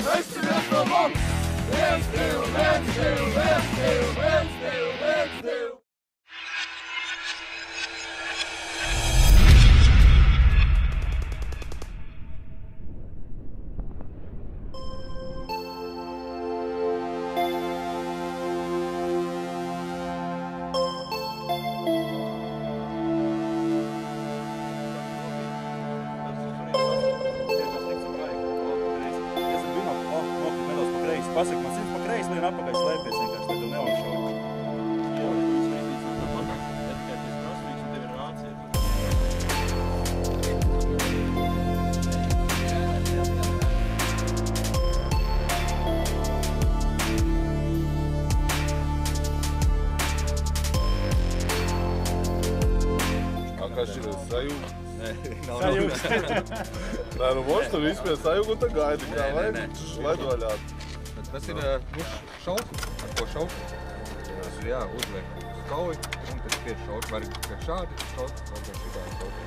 Veistamies no mums! 1, 2, 1, 2, 1, 2, 1, 2, 1, 2. Pasaka, man zins pa kreisi, lien atpakaļ slēpies vienkārši, lai tev neošauj. Jā, viņš veidīs nāk atpakaļ. Ja tikai tas prasmīgs un tev ir rācija. Kā šī sajūta? Nē, nav Sajūta. Nē, nu moš tur vispār sajūta un tā gaidi, kā vajag ledvaļāt. Tas ir šauks, ar ko šauks. Tas ir uzliek skauji, un tas ir šauks. Var šādi šauks, var šitādi šauks.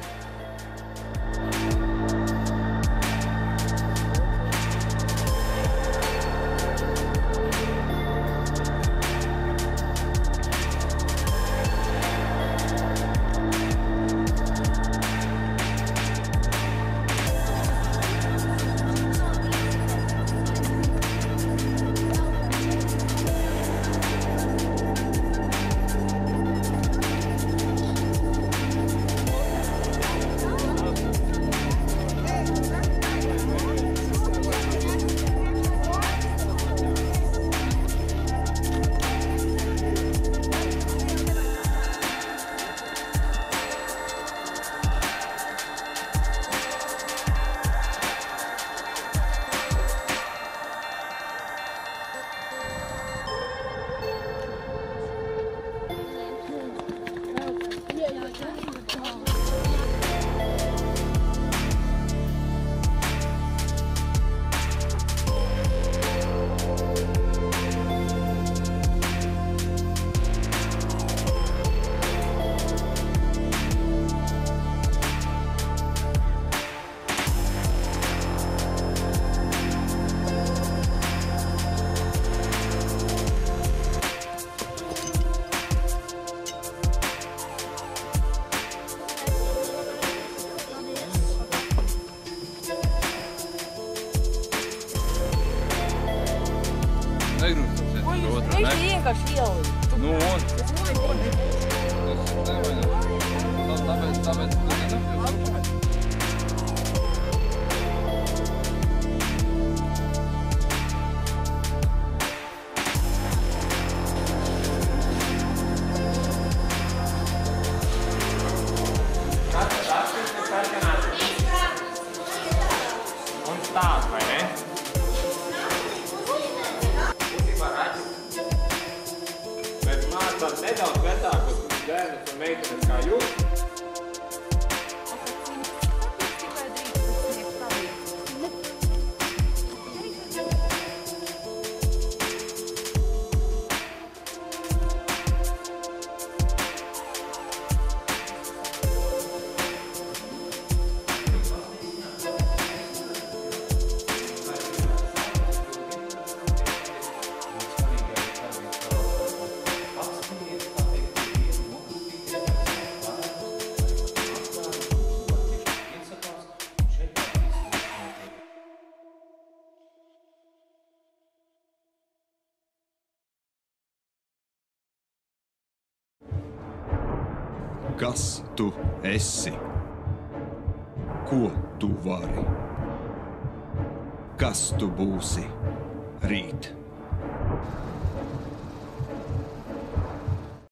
Viņš vienkārši ielīja. Nu, un? Tāpēc. Un stāst, vai ne? Bet mācot nedaudz vecākos bērnus un meitenes kā jūs. Kas tu esi? Ko tu vari? Kas tu būsi rīt?